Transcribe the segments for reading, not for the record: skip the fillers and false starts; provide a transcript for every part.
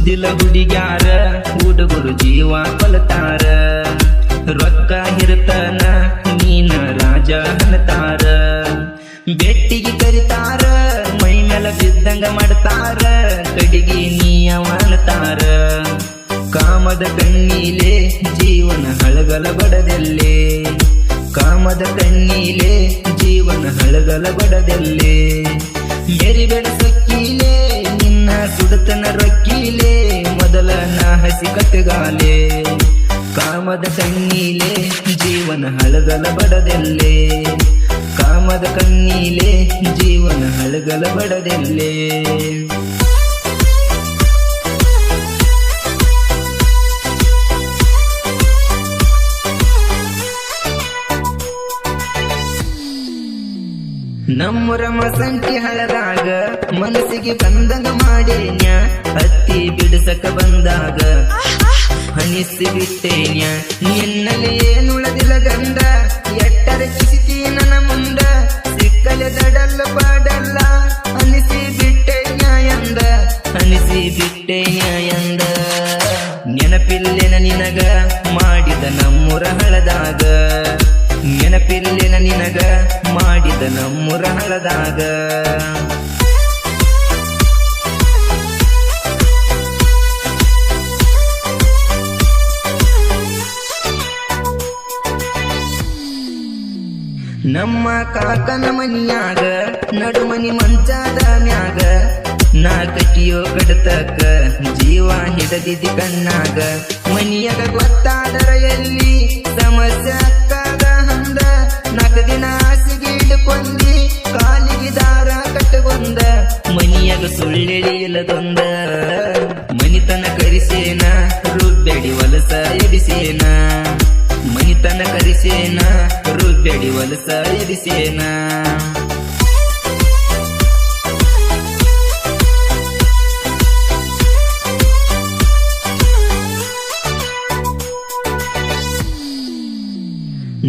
ಸುದ್ದಿಲ್ಲ ಹುಡುಗ್ಯಾರ ಹುಡುಗರು ಜೀವ ಕೊಲತಾರ ರೊಕ್ಕ ಹಿರ್ತನ ನೀನ ರಾಜ ಹನತಾರ ಬೆಟ್ಟಿಗೆ ಕರಿತಾರ ಮೈ ಮೇಲ ಬಿದ್ದಂಗ ಮಾಡ್ತಾರ ಕಡಿಗೆ ನೀಯವಾನತಾರ ಕಾಮದ ಕಣ್ಣೀಲೆ ಜೀವನ ಹಳಗಲ ಬಡದೆಲ್ಲೆ ಕಾಮದ ಕಣ್ಣೀಲೆ ಜೀವನ ಹಳಗಲ ಬಡದೆಲ್ಲೆ ಮೆರಿಬೇಡ ಸೊಕ್ಕೀಲೆ ನಿನ್ನ ಸುಡತನ ರೊಕ್ಕೀಲೆ ಮೊದಲ ನಾ ಹಸಿ ಕಟ್ಟಗಾಲೆ ಕಾಮದ ಕಣ್ಣೀಲೆ ಜೀವನ ಹಳಗಲ ಬಡದೆಲ್ಲೆ ಕಾಮದ ಕಣ್ಣೀಲೆ ಜೀವನ ಹಳಗಲ ಬಡದೆಲ್ಲೆ ನಮ್ಮೂರ ಮಸಂಟಿ ಹಳದಾಗ ಮನಸ್ಸಿಗೆ ಬಂದಂಗ ಮಾಡೇನ್ಯ ಹತ್ತಿ ಬಿಡಿಸಕ ಬಂದಾಗ ಹನಿಸಿ ಬಿಟ್ಟೇನ್ಯ ನಿನ್ನಲ್ಲಿ ಏನುಳದಿಲ್ಲ ಗಂಡ ಎಟ್ಟರ ಕಿಸಿತಿ ನನ್ನ ಮುಂದ ಸಿಕ್ಕಲೆ ದಡಲ್ಲ ಬಾಡಲ್ಲ ಅನಿಸಿ ಬಿಟ್ಟೇನ್ಯ ಎಂದ ಅನಿಸಿ ಬಿಟ್ಟೇನ್ಯ ಎಂದ ನೆನಪಿಲ್ಲೆನ ನಿನಗ ಮಾಡಿದ ನಮ್ಮೂರ ಹಳದಾಗ ನೆನಪಿಲ್ಲೆನ ನಿನಗ ಮಾಡಿದ ನಮ್ಮೂರ ಹಳದಾಗ ನಮ್ಮ ಕಾಕನ ಮನಿಯಾಗ ನಡುಮನಿ ಮಂಚಾದ ಮ್ಯಾಗ ನಾ ಕಟ್ಟಿಯೋ ಕಡತಕ್ಕ ಜೀವ ಹಿಡದಿದ್ದಿ ಕಣ್ಣಾಗ ಮನಿಯಾಗ ಗೊತ್ತಾದರ ಎಲ್ಲಿ ಸಮಸ್ಯೆ ಅಕ್ಕಾಗ ಹಂದ ನಾಲ್ಕು ದಿನ ಹಾಸಿಗೆ ಹಿಡ್ಕೊಂಡಿ ಕಾಲಿಗೆ ದಾರ ಕಟ್ಟಗೊಂದ ಮನಿಯಾಗ ಸುಳ್ಳೆಳಿಯಲದೊಂದ ಮನಿತನ ಕರಿಸೇನ ರುಬ್ಬೆಡಿ ವಲಸ ಎಡಿಸೇನ ಮನಿತನ ಕರಿಸೇನ ರುಬ್ಬೆಡಿ ವಲಸ ಎಡಿಸೇನ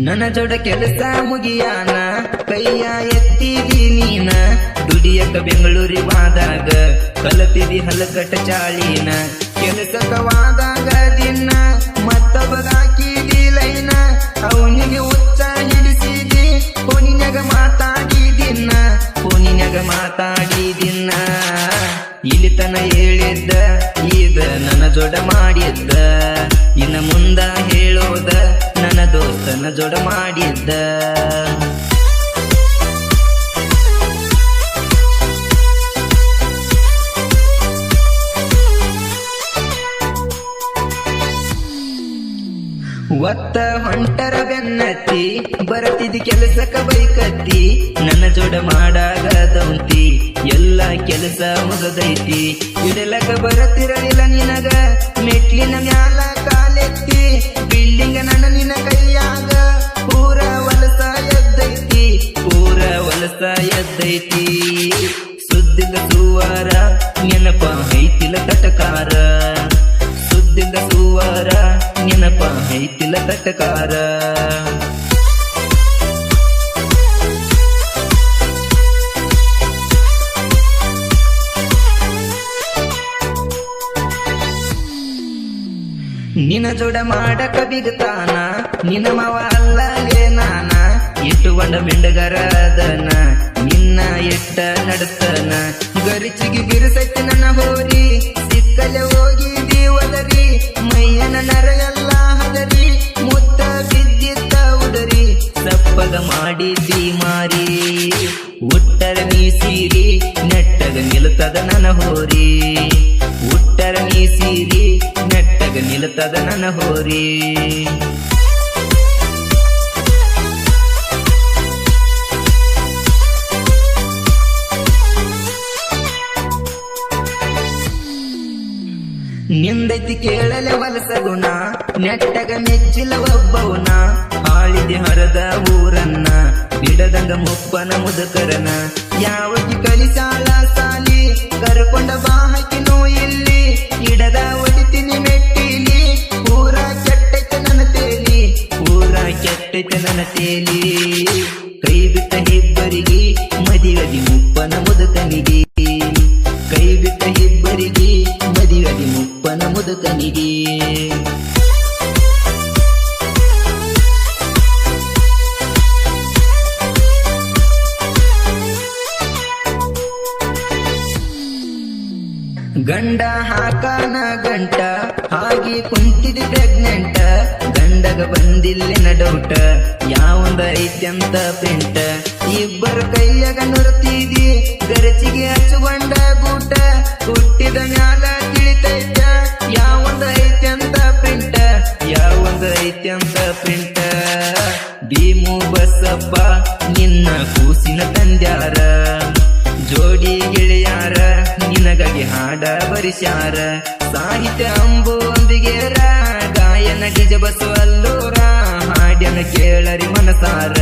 ನನ್ನ ಜೋಡ ಕೆಲಸ ಮುಗಿಯಾನ ಕೈಯ ಎತ್ತಿದಿ ನೀನ ದುಡಿಯಕ ಬೆಂಗಳೂರಿವಾದಾಗ ಕಲತಿದಿ ಹಲಕಟ ಚಾಳಿನ ಕೆಲಸಕವಾದಾಗ ದಿನ ಮತ್ತೊಬ್ಬಗಾಕಿದಿ ಲೈನ ಅವನಿಗೆ ಉಚ್ಚ ಹಿಡಿಸಿದಿ ಫೋನಿನ್ಯಾಗ ಮಾತಾಡಿದಿನ್ನ ಫೋನಿನ್ಯಾಗ ಮಾತಾಡಿದಿನ್ನ ಇಲ್ಲಿತನ ಹೇಳಿದ್ದ ಈಗ ನನ್ನ ಜೋಡ ಮಾಡಿದ್ದ ಇನ್ನ ಮುಂದ ಹೇಳೋದ ನನ್ನ ದೋಸ್ತನ ಜೋಡ ಮಾಡಿದ್ದ ಒತ್ತ ಹೊಂಟರ ಬೆನ್ನತ್ತಿ ಬರತಿದಿ ಕೆಲಸಕ್ಕ ಬೈಕತ್ತಿ ನನ್ನ ಜೋಡ ಮಾಡಾಗದೌಂತಿ ಎಲ್ಲ ಕೆಲಸ ಮುಗದೈತಿ ಇಡಲಕ ಬರತಿರಲಿಲ್ಲ ನಿನಗ ಮೆಟ್ಲಿನ ಮ್ಯಾಲ ಕಾಲೆತ್ತಿ ಬಿಲ್ಡಿಂಗ್ ನನ್ನ ನಿನ್ನ ಕೈಯಾಗ ಪೂರ ವಲಸ ಎದ್ದೈತಿ ಪೂರ ವಲಸ ಎದ್ದೈತಿ ಸುದ್ದಿಲ್ಲ ಸುವಾರ ನೆನಪ ಐತಿಲ ತಟಕಾರ ಸುದ್ದಿಲ್ಲ ಸುವಾರ ನೆನಪ ಐತಿಲ ತಟಕಾರ ನಿನ್ನ ಜೋಡ ಮಾಡಕ ಬಿಗತಾನ ನಿನ್ನ ಮಾವ ಅಲ್ಲಲೇ ನಾನ ಇಟ್ಟುಕೊಂಡ ಮಿಂಡಗರದನ ನಿನ್ನ ಎಟ್ಟ ನಡತನ ಗರಿಚಿಗೆ ಬಿರುಸೈತಿ ನನ್ನ ಹೋರಿ ಸಿಕ್ಕಲೆ ಹೋಗಿದಿ ಒದರಿ ಮೈಯನ ನರ ಎಲ್ಲ ಹದರಿ ಮುತ್ತ ಬಿದ್ದಿದ್ದ ಉದರಿ ಸಪ್ಪಗ ಮಾಡಿದ್ದಿ ಮಾರಿ ಉಟ್ಟರ ನೀ ಸೀರಿ ನೆಟ್ಟಗ ನಿಲ್ತದ ನನ್ನ ಹೋರಿ ಉಟ್ಟರ ನೀ ಸೀರಿ ನೆಟ್ಟಗ ನಿಲ್ತದ ನನ್ನ ಹೋರಿ ನಿಂದೈತಿ ಕೇಳಲೆ ವಲಸ ಗುಣ ನೆಟ್ಟಗ ಮೆಚ್ಚಿಲ ಒಬ್ಬವನ ಆಳಿದೆ ಹರದ ಊರನ್ನ ಬಿಡದಂಗ ಮುಪ್ಪನ ಮುದುಕರನ ಯಾವಕ್ಕೆ ಕಲಿಸಾಳ ಸಾಲಿ ಕರ್ಕೊಂಡ ಬಾಹಕಿ ಇಲ್ಲಿ ಇಡದ ಹೊಡಿತೀನಿ ಮೆಟ್ಟಿಲಿ ಪೂರ ಕೆಟ್ಟೈತೆ ನನ್ನ ತೇಲಿ ಪೂರ ಕೆಟ್ಟೈತೆ ನನ್ನ ತೇಲಿ ಕೈ ಬಿಟ್ಟ ಇಬ್ಬರಿಗೆ ಮದಿವದಿ ಮುಪ್ಪನ ಮುದುಕನಿಗೆ ಕೈ ಬಿಟ್ಟ ಇಬ್ಬರಿಗೆ ಮದಿವದಿ ಮುಪ್ಪ ಗಂಡ ಹಾಕಾನ ಗಂಟ ಹಾಗೆ ಕುಂತಿದಿ ಪ್ರೆಗ್ನೆಂಟ್ ಗಂಡಗ ಬಂದಿಲ್ಲಿನ ಡೌಟ ಯಾವಂದ ಐತ್ಯಂತ ಪ್ರಿಂಟ್ ಇಬ್ಬರ ಕೈಯಾಗ ನುರ್ತಿದಿ ಗರಚಿಗೆ ಹಚ್ಚುಗೊಂಡ ಗೂಟ ಹುಟ್ಟಿದ ಮ್ಯಾಲ ತಿಳಿತೈತ ಯಾವಂದ ಐತ್ಯಂತ ಪ್ರಿಂಟ್ ಯಾವಂದ ಐತ್ಯಂತ ಪ್ರಿಂಟ್ ಭೀಮು ಬಸಪ್ಪ ನಿನ್ನ ಕೂಸಿನ ತಂದ್ಯಾರ ಜೋಡಿ ಗೆಳೆಯಾರ ನಿನಗಾಗಿ ಹಾಡ ಬರಿಸ್ಯಾರ ಸಾಹಿತ್ಯ ಅಂಬು ಅಂಬಿಗೇರ ಗಾಯನ ಡಿಜ ಬಸವಲ್ಲೂರ ಹಾಡ್ಯನ ಕೇಳರಿ ಮನಸಾರ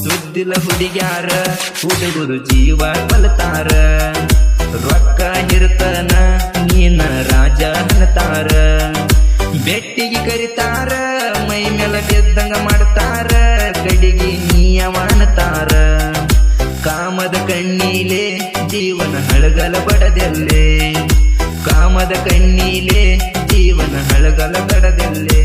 ಸುದ್ದಿಲ ಹುಡುಗ್ಯಾರ ಹುಡುಗರು ಜೀವ ಕಲ್ತಾರ ರೊಕ್ಕ ಇರ್ತನ ನೀನ ರಾಜ ಹನತಾರ ಬೆಟ್ಟಿಗೆ ಕರಿತಾರ ಮೈ ಮೇಲ ಬಿದ್ದಂಗ ಮಾಡ್ತಾರ ಗಡಿಗೆ ನೀಯವಾನತಾರ ಕಾಮದ ಕಣ್ಣೀಲೆ ಜೀವನ ಹಳಗಲ ಬಡದೆಲ್ಲೆ ಕಾಮದ ಕಣ್ಣೀಲೆ ಜೀವನ ಹಳಗಲ ಬಡದೆಲ್ಲೆ